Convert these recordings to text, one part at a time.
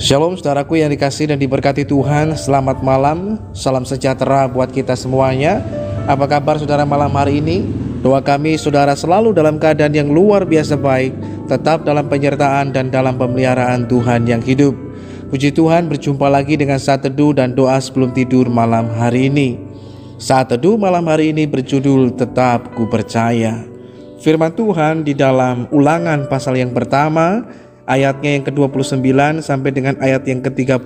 Shalom saudaraku yang dikasihi dan diberkati Tuhan. Selamat malam, salam sejahtera buat kita semuanya. Apa kabar saudara malam hari ini? Doa kami saudara selalu dalam keadaan yang luar biasa baik, tetap dalam penyertaan dan dalam pemeliharaan Tuhan yang hidup. Puji Tuhan, berjumpa lagi dengan saat teduh dan doa sebelum tidur malam hari ini. Saat teduh malam hari ini berjudul Tetap Ku Percaya. Firman Tuhan di dalam Ulangan pasal yang pertama, ayatnya yang ke-29 sampai dengan ayat yang ke-31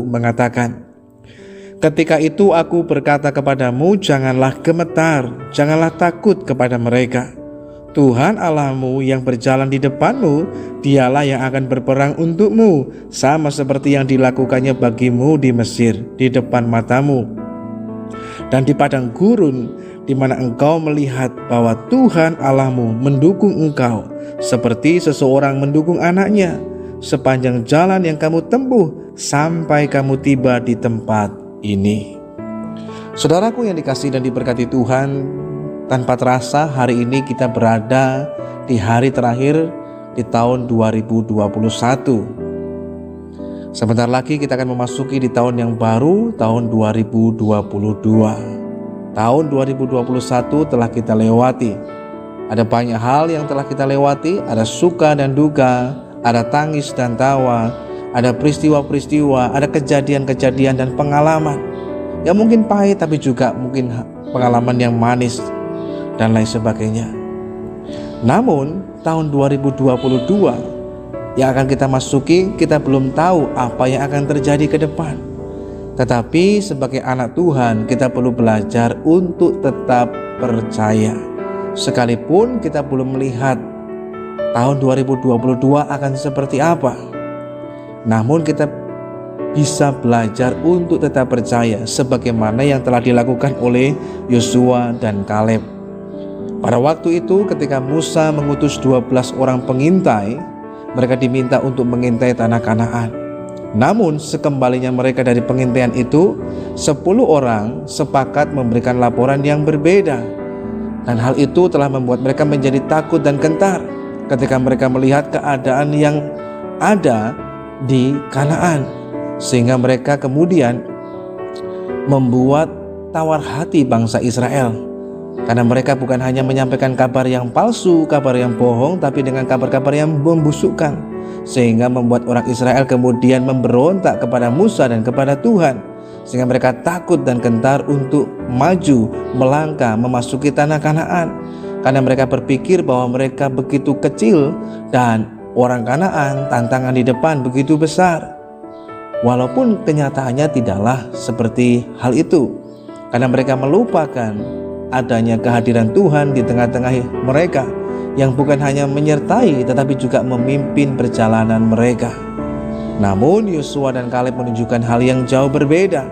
mengatakan, "Ketika itu aku berkata kepadamu, janganlah gemetar, janganlah takut kepada mereka. Tuhan Allahmu yang berjalan di depanmu, dialah yang akan berperang untukmu, sama seperti yang dilakukannya bagimu di Mesir, di depan matamu. Dan di padang gurun, di mana engkau melihat bahwa Tuhan Allahmu mendukung engkau, seperti seseorang mendukung anaknya, sepanjang jalan yang kamu tempuh, sampai kamu tiba di tempat ini." Saudaraku yang dikasihi dan diberkati Tuhan, tanpa terasa hari ini kita berada di hari terakhir di tahun 2021. Sebentar lagi kita akan memasuki di tahun yang baru, tahun 2022. Tahun 2021 telah kita lewati. Ada banyak hal yang telah kita lewati, ada suka dan duka, ada tangis dan tawa, ada peristiwa-peristiwa, ada kejadian-kejadian dan pengalaman yang mungkin pahit tapi juga mungkin pengalaman yang manis dan lain sebagainya. Namun tahun 2022 yang akan kita masuki, kita belum tahu apa yang akan terjadi ke depan. Tetapi sebagai anak Tuhan, kita perlu belajar untuk tetap percaya. Sekalipun kita belum melihat tahun 2022 akan seperti apa, namun kita bisa belajar untuk tetap percaya sebagaimana yang telah dilakukan oleh Yosua dan Kaleb. Pada waktu itu ketika Musa mengutus 12 orang pengintai, mereka diminta untuk mengintai tanah Kanaan. Namun sekembalinya mereka dari pengintaian itu, 10 orang sepakat memberikan laporan yang berbeda. Dan hal itu telah membuat mereka menjadi takut dan gentar ketika mereka melihat keadaan yang ada di Kanaan. Sehingga mereka kemudian membuat tawar hati bangsa Israel. Karena mereka bukan hanya menyampaikan kabar yang palsu, kabar yang bohong, tapi dengan kabar-kabar yang membusukkan, sehingga membuat orang Israel kemudian memberontak kepada Musa dan kepada Tuhan, sehingga mereka takut dan gentar untuk maju, melangkah, memasuki tanah Kanaan, karena mereka berpikir bahwa mereka begitu kecil dan orang Kanaan tantangan di depan begitu besar. Walaupun kenyataannya tidaklah seperti hal itu, karena mereka melupakan adanya kehadiran Tuhan di tengah-tengah mereka, yang bukan hanya menyertai tetapi juga memimpin perjalanan mereka. Namun Yosua dan Kaleb menunjukkan hal yang jauh berbeda.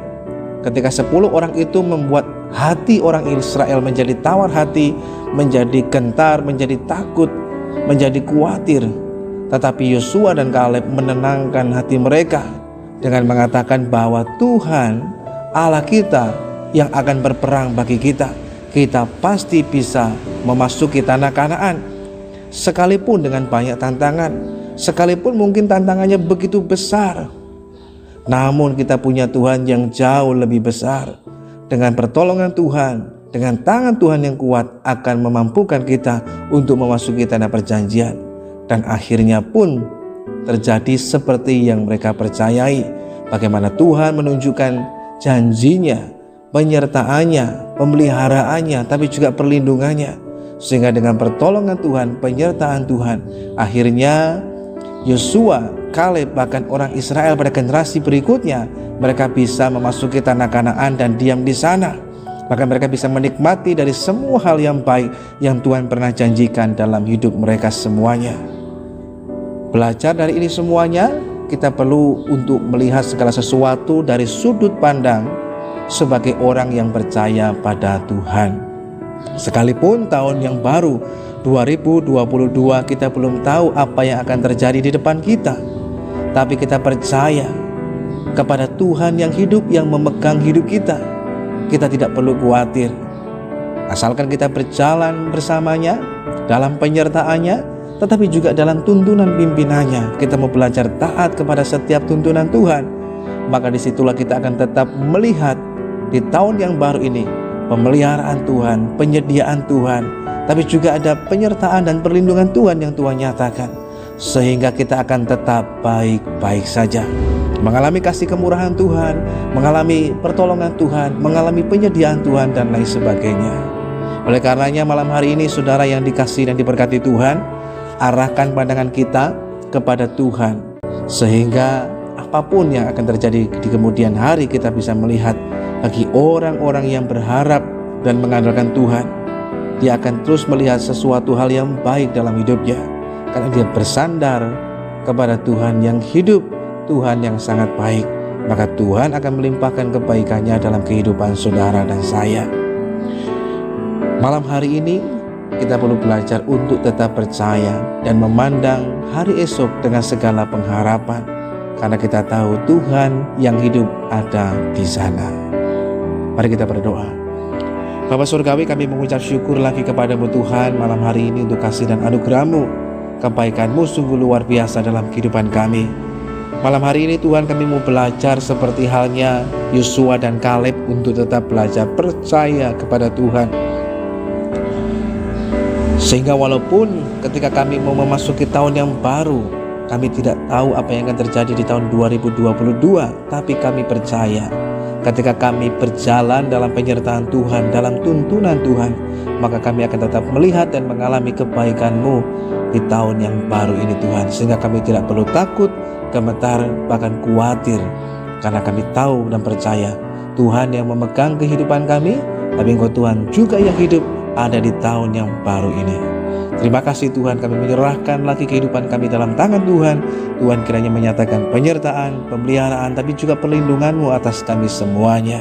Ketika 10 orang itu membuat hati orang Israel menjadi tawar hati, menjadi gentar, menjadi takut, menjadi khawatir. Tetapi Yosua dan Kaleb menenangkan hati mereka dengan mengatakan bahwa Tuhan Allah kita yang akan berperang bagi kita. Kita pasti bisa memasuki tanah Kanaan, sekalipun dengan banyak tantangan, sekalipun mungkin tantangannya begitu besar. Namun kita punya Tuhan yang jauh lebih besar. Dengan pertolongan Tuhan, dengan tangan Tuhan yang kuat, akan memampukan kita untuk memasuki tanah perjanjian. Dan akhirnya pun terjadi seperti yang mereka percayai, bagaimana Tuhan menunjukkan janjinya, penyertaannya, pemeliharaannya, tapi juga perlindungannya. Sehingga dengan pertolongan Tuhan, penyertaan Tuhan, akhirnya Yosua, Kaleb, bahkan orang Israel pada generasi berikutnya, mereka bisa memasuki tanah Kanaan dan diam di sana. Maka mereka bisa menikmati dari semua hal yang baik yang Tuhan pernah janjikan dalam hidup mereka semuanya. Belajar dari ini semuanya, kita perlu untuk melihat segala sesuatu dari sudut pandang sebagai orang yang percaya pada Tuhan. Sekalipun tahun yang baru 2022 kita belum tahu apa yang akan terjadi di depan kita, tapi kita percaya kepada Tuhan yang hidup, yang memegang hidup kita. Kita tidak perlu khawatir, asalkan kita berjalan bersamanya dalam penyertaannya, tetapi juga dalam tuntunan pimpinannya. Kita mau belajar taat kepada setiap tuntunan Tuhan, maka disitulah kita akan tetap melihat di tahun yang baru ini pemeliharaan Tuhan, penyediaan Tuhan, tapi juga ada penyertaan dan perlindungan Tuhan yang Tuhan nyatakan, sehingga kita akan tetap baik-baik saja, mengalami kasih kemurahan Tuhan, mengalami pertolongan Tuhan, mengalami penyediaan Tuhan, dan lain sebagainya. Oleh karenanya malam hari ini saudara yang dikasihi dan diberkati Tuhan, arahkan pandangan kita kepada Tuhan, sehingga apapun yang akan terjadi di kemudian hari kita bisa melihat. Bagi orang-orang yang berharap dan mengandalkan Tuhan, dia akan terus melihat sesuatu hal yang baik dalam hidupnya, karena dia bersandar kepada Tuhan yang hidup, Tuhan yang sangat baik. Maka Tuhan akan melimpahkan kebaikannya dalam kehidupan saudara dan saya. Malam hari ini kita perlu belajar untuk tetap percaya dan memandang hari esok dengan segala pengharapan, karena kita tahu Tuhan yang hidup ada di sana. Mari kita berdoa. Bapa Surgawi, kami mengucap syukur lagi kepadamu Tuhan malam hari ini untuk kasih dan anugerah-Mu. Kebaikan-Mu sungguh luar biasa dalam kehidupan kami. Malam hari ini Tuhan, kami mau belajar seperti halnya Yosua dan Kaleb untuk tetap belajar percaya kepada Tuhan. Sehingga walaupun ketika kami mau memasuki tahun yang baru, kami tidak tahu apa yang akan terjadi di tahun 2022, tapi kami percaya ketika kami berjalan dalam penyertaan Tuhan, dalam tuntunan Tuhan, maka kami akan tetap melihat dan mengalami kebaikan-Mu di tahun yang baru ini Tuhan. Sehingga kami tidak perlu takut, gemetar, bahkan khawatir, karena kami tahu dan percaya Tuhan yang memegang kehidupan kami, tapi Engkau Tuhan juga yang hidup ada di tahun yang baru ini. Terima kasih Tuhan, kami menyerahkan lagi kehidupan kami dalam tangan Tuhan. Tuhan kiranya menyatakan penyertaan, pemeliharaan, tapi juga perlindungan-Mu atas kami semuanya.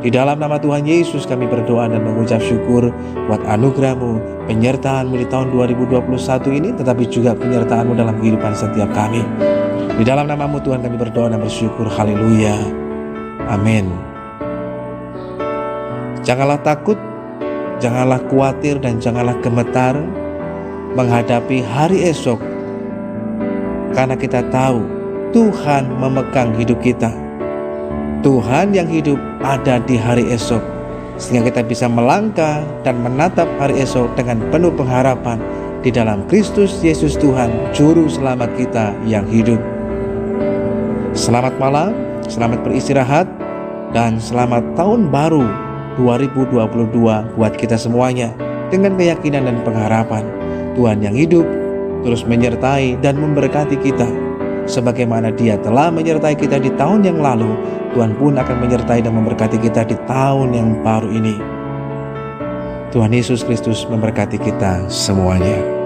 Di dalam nama Tuhan Yesus kami berdoa dan mengucap syukur buat anugerah-Mu, penyertaan-Mu di tahun 2021 ini, tetapi juga penyertaan-Mu dalam kehidupan setiap kami. Di dalam nama-Mu Tuhan kami berdoa dan bersyukur. Haleluya. Amin. Janganlah takut, janganlah khawatir, dan janganlah gemetar menghadapi hari esok, karena kita tahu Tuhan memegang hidup kita. Tuhan yang hidup ada di hari esok, sehingga kita bisa melangkah dan menatap hari esok dengan penuh pengharapan di dalam Kristus Yesus Tuhan, Juru Selamat kita yang hidup. Selamat malam, selamat beristirahat, dan selamat tahun baru 2022 buat kita semuanya, dengan keyakinan dan pengharapan Tuhan yang hidup terus menyertai dan memberkati kita. Sebagaimana Dia telah menyertai kita di tahun yang lalu, Tuhan pun akan menyertai dan memberkati kita di tahun yang baru ini. Tuhan Yesus Kristus memberkati kita semuanya.